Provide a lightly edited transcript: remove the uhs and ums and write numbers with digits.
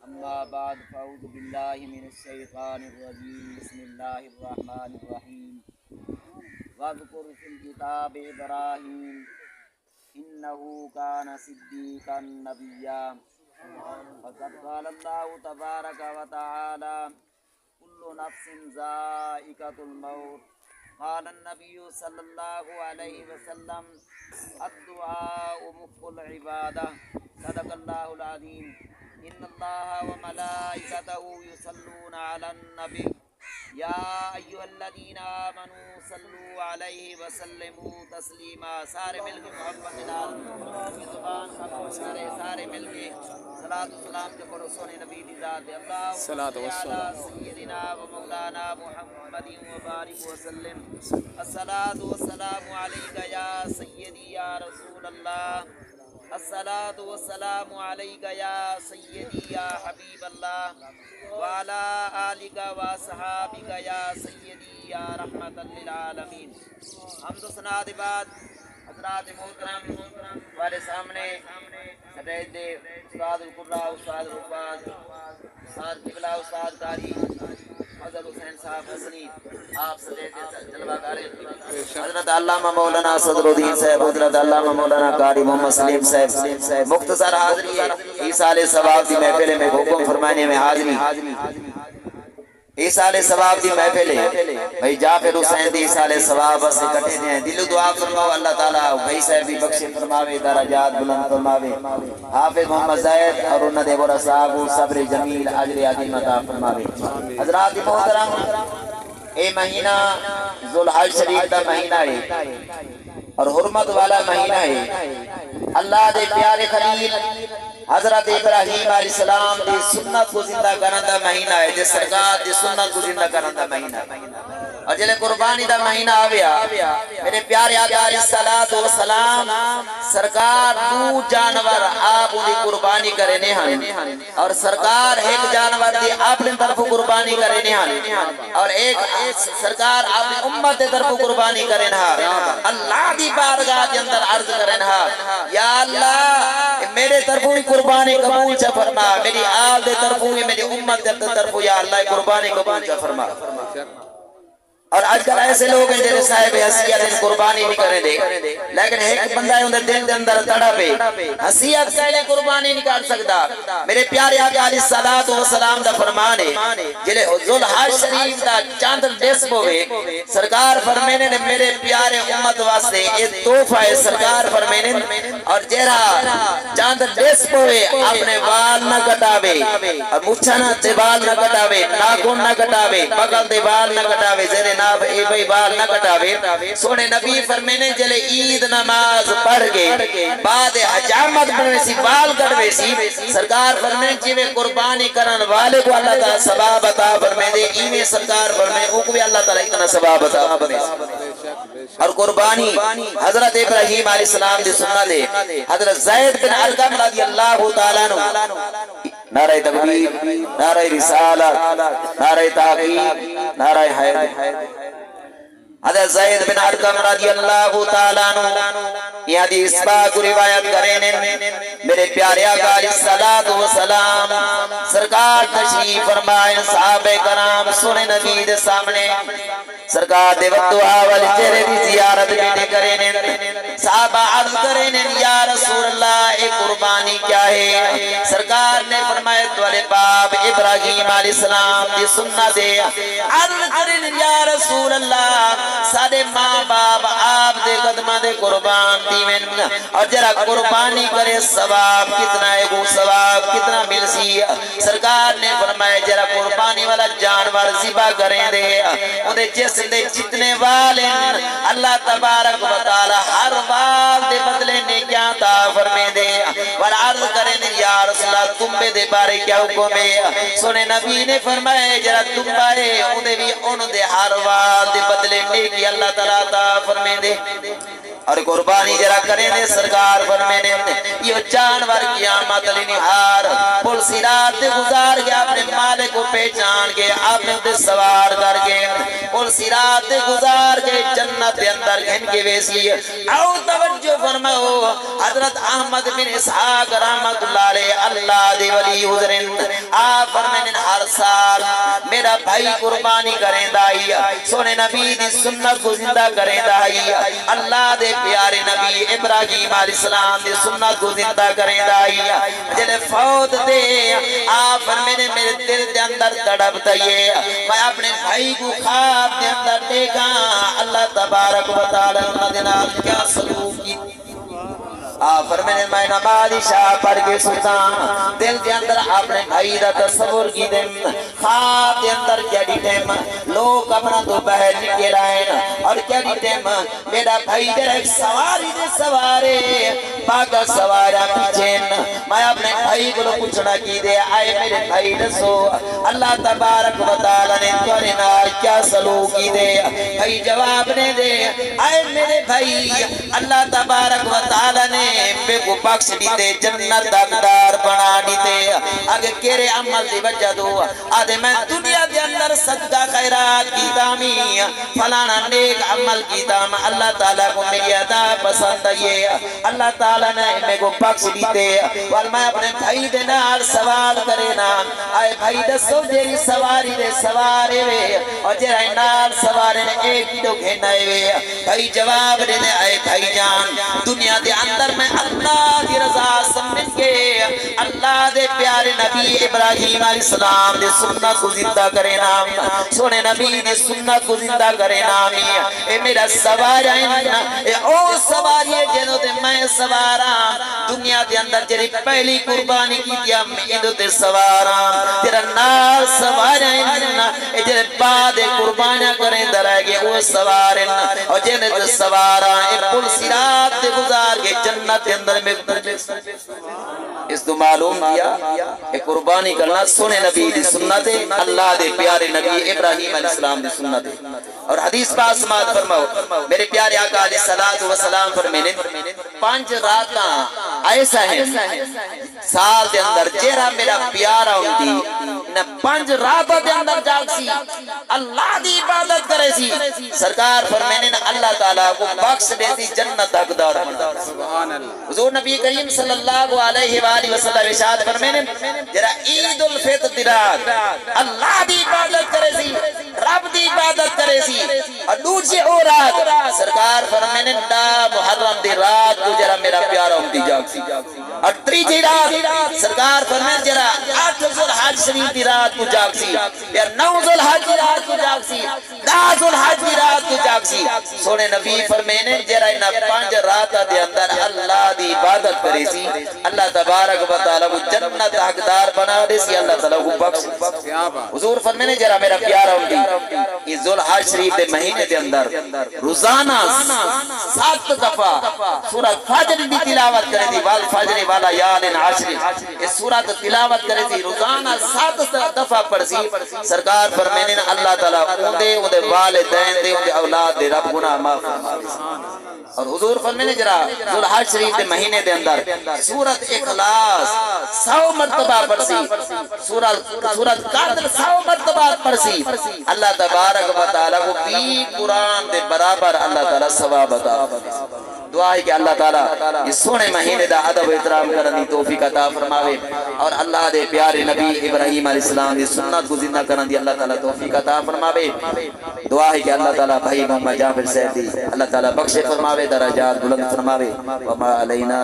أما بعد فأعوذ بالله من الشيطان الرجيم بسم الله الرحمن الرحيم واذكر في الكتاب إبراهيم إنه كان صديقا نبيا فقد قال الله تبارك وتعالى كل نفس ذائقة الموت قال النبي صلى الله عليه وسلم الدعاء مخ العبادة صدق الله العظيم إن الله وملائكته يصلون على النبي يا أيها الذين آمنوا صلوا عليه وسلموا تسليما سارے مل کے محبت نال کی زبان قبول کرے سارے مل کے صلاۃ و سلام کے پڑھو سونے نبی دی ذات اللہ صلی علی سیدنا و مولانا محمد و بارک وسلم الصلاۃ والسلام علیک یا سیدی یا رسول اللہ الصلاۃ والسلام علیک یا سیدی یا حبیب اللہ وعلی آلک و صحابک یا سیدی یا رحمت للعالمین۔ حمد و ثنا دے بعد حضرات محترم ہمارے سامنے سٹیج دے استاد القرا استاد رفاظ استاد قبلہ استاد قاری حضرت حسین صاحب حسنی آپ سٹیج دے جلوہ کارے حضرت علامہ مولانا صدر الدین صاحب حضرت علامہ مولانا قاری محمد سلیم صاحب مختصر حاضری ہے ایصال ثواب دی محفل میں حکم فرمانے میں حاضری ایصال ثواب دی محفل ہے بھائی جعفر حسین دی ایصال ثواب سے کٹے دیں دل دعا فرماؤ اللہ تعالیٰ بھائی صاحب بھی بخش فرماوے درجات بلند فرماوے حافظ محمد زید اور انہ دے برا صاحب صبر جمیل اجر عظیم عطا فرماوے۔ حضرات محترم اے مہینہ ذوالحج شریف دا مہینہ ہے اور حرمت والا مہینہ ہے اللہ دے پیارے خلیل حضرت ابراہیم علیہ السلام دی سنت کو زندہ کرندہ مہینہ ہے جس سرکار دی سنت کو زندہ کرندہ مہینہ ہے اور جلے قربانی دا مہینہ آویا میرے پیارے آقا علیہ السلام سرکار دو جانور آپ انہی قربانی کرنے ہیں اور سرکار ایک جانور دی اپنے طرف قربانی کرنے ہیں اور ایک سرکار اپنی امت طرف قربانی کرنے ہیں اللہ دی بارگاہ کے اندر عرض کرنے ہیں یا اللہ میرے طرفوی قربانی قبول چا فرما میری آل دے طرفوی میری امت دے طرفوی یا اللہ قربانی قبول چا فرما۔ اور آج کل ایسے لوگ ہیں جنہیں صاحب حسیت ان قربانی نہیں کریں دے لیکن ایک بندہ ہے اندر دل دے اندر تڑا پہ حسیت کہلے قربانی نہیں کر سکتا۔ میرے پیارے آقا علیہ السلام دا فرمانے جلے ذوالحج شریف دا چاند ڈسپ ہوئے سرکار فرمینے نے میرے پیارے امت واسطے یہ تحفہ ہے سرکار فرمینے اور جہرا چاند ڈسپ ہوئے اپنے وال نہ کٹاوے اور مچھنا تے بال نہ کٹاوے ناخن نہ کٹاوے بغل دے بال نہ کٹاوے زیرے جناب اے بھائی بال نہ کٹاوے سونے نبی فرمینے جلے عید نماز پڑھ گئے بعد حجامت بنوے سی بال کٹوے سی سرکار فرمینے جیوے قربانی کرن والے کو اللہ تعالیٰ ثواب عطا فرمائے دے ایویں سرکار فرمینے ان کو بھی اللہ تعالیٰ اتنا ثواب عطا فرمائے۔ اور قربانی حضرت ابراہیم علیہ السلام دی سنت دے حضرت زید بن ارقم رضی اللہ تعالیٰ نعرہ تکبیر نعرہ رسالت نعرہ تحقیق نعرہ حیدر حضرت زید بن ارقم رضی اللہ تعالیٰ عنہ یہ حدیث پاک روایت کریں میرے پیارے آقا علیہ السلام سرکار تشریف فرمائیں صحابہ کرام سنے نبی دے سامنے سرکار دے وقت دعا والی چہرے دی زیارت بیٹے کریں صحابہ عرض کریں یا رسول اللہ ایک قربانی کیا ہے سرکار نے فرمایا تولے باپ ابراہیم علیہ السلام دی سنت دے عرض کریں یا رسول اللہ سارے ماں باپ آپ دے قدمہ دے قربان دیویں اور جرا قربانی کرے ثواب کتنا ہے وہ ثواب کتنا مل سی سرکار نے فرمایا جرا قربانی والا جانور ذبح کریں دے انہیں جس دے جتنے والے اللہ تبارک و تعالی ہر وال دے بدلے نے کیا عطا فرمائے دے اور عرض کریں یا رسول اللہ تمبے دے بارے کیا حکم ہے سنے نبی نے فرمایا جرا تمبا ہے انہیں بھی ان دے ہر وال دے بدلے نے کی اللہ تعالیٰ عطا فرمائے دے اور قربانی جرا کریں دے سرکار فرمینے یہ جانور قیامت لنہار پل سرات گزار گیا اپنے مالک کو پہچان کے آپ نے اسے سوار کر کے اور صراط گزار کے جنت کے اندر گھن کے ویسی او توجہ فرماؤ حضرت احمد بن اسحاق رحمت اللہ علیہ اللہ دے ولی حضرین آپ فرمائیں ہر سال میرا بھائی قربانی کریں دائی سونے نبی دی سنت کو زندہ کریں دائی اللہ دے پیارے نبی ابراہیم علیہ السلام دی سنت کو زندہ کریں دائی جلے فوت دے آپ فرمائیں میرے دل دے اندر تڑپ دائیے میں اپنے بھائی کو خواب دے اندر دیکھا اللہ تبارک و تعالی انہوں نے نال کیا سلوک کی فرمائے میں نماز شاہ پڑھ کے سلطان دل کے اندر اپنے بھائی دا تصور کی دیں خواب دے اندر کیڑی ٹیم لوگ اپنا تو بہر نکے رائیں اور کیڑی ٹیم میرا بھائی دے ایک سواری دے سوارے پاکا سوارا پیچھیں میں اپنے بھائی کو پوچھنا کی دے آئے میرے بھائی دسو اللہ تبارک و تعالی نے تورے نال کیا سلوک کی دے بھائی جواب نے دے آئے میرے بھائی اللہ تبارک و تعالی نے بے کو بخش دیتے جنت داغدار بنا دیتے اگر کیرے عمل دی وجہ دو آدھے میں دنیا دے اندر صدقہ خیرات کی دامی فلانا نیک عمل کی دام اللہ تعالیٰ کو میری ادا پسند ہے اللہ تعالیٰ نے میں کو بخش دیتے وال میں اپنے بھائی دے نال سوال کرے نا آئے بھائی دسو جیری سواری دے سوارے وے اور جیرے نال سوارے نے ایک ہی تو گھنائے وے بھائی جواب دے دے آئے بھائی جان دنیا دے اندر میں اللہ کی رضا سمجھ کے اللہ دے پیارے نبی ابراہیم علیہ السلام دے سنت کو زندہ کرے نام سونے نبی دے سنت کو زندہ کرے نامی اے میرا سوارا اے او سواری ہے جنہوں دے میں سوارا دنیا دے اندر جری پہلی قربانی کی دیا میں دے سوارا تیرا نال سوارا اے جری بعد قربانیاں کریں درائے گے وہ سوارن اور جنہوں دے سوارا اے پل صراط دے گزار کے جنت کے اندر میں اس تو معلوم کیا کہ قربانی کرنا سنے نبی دی سنت اللہ دے پیارے نبی ابراہیم علیہ السلام دی سنت اور حدیث پاک سماعت فرماؤ میرے پیارے آقا علیہ السلام فرمینے 5 راتاں ایسا ہے سال دے اندر جیرا میرا پیارا ہوندی نہ 5 راتاں دے اندر جاگ سی اللہ دی عبادت کرے سی سرکار فرمینے اللہ تعالیٰ کو بخش دے سی جنت حقدار بنا حضور نبی کریم صلی اللہ علیہ وآلہ وسلم ارشاد فرمینے جرا عید الفطر دی رات اللہ دی عبادت کرے سی رب دی عبادت کرے سی اور دوسری اور رات سرکار فرمینے دا محرم دی رات کو جرا میرا پیارا ہوندی جاگ سی اور تیسری رات سرکار فرمینے جرا 8 ذوالحج شریف دی رات کو جاگ سی یا 9 ذوالحج دی رات کو جاگ سی 10 ذوالحج دی رات کو جاگ سی سونے نبی فرمینے جرا انہا 5 رات دے اندر اللہ دی عبادت کرے سی اللہ تبارک و تعالیٰ کو جنت حقدار بنا دے سی اللہ تعالیٰ کو بخش حضور فرمینے جرا میرا پیارا ہوندی اس ذوالحج شریف دے مہینے دے اندر روزانہ 7 دفعہ سورہ فجر بھی تلاوت کرے تھی والفجر والا یالن عشر اس سورہ تلاوت کرے تھی روزانہ 7 دفعہ پڑھ سی سرکار فرمینے اللہ تعالیٰ اندے والدین دے اندے اولاد دے رب گناہ معاف اور حضور فرمینے جرا ذوالحج شریف دے مہینے دے اندر سورت اخلاص 100 مرتبہ پڑھ سی سورت قدر 100 مرتبہ پڑھ سی اللہ تبارک و تعالیٰ کو بھی قرآن دے برابر اللہ تعالیٰ ثواب عطا دعا ہے کہ اللہ تعالیٰ اس سونے مہینے دا ادب و احترام کرنے توفیق عطا فرماوے اور اللہ دے پیارے نبی ابراہیم علیہ السلام دی سنت کو زندہ کرنے دی اللہ تعالیٰ توفیق عطا فرماوے دعا ہے کہ اللہ تعالیٰ بھائی محمد جعفر صاحب دی اللہ تعالیٰ بخش فرماوے درجات بلند فرماوے وما علینا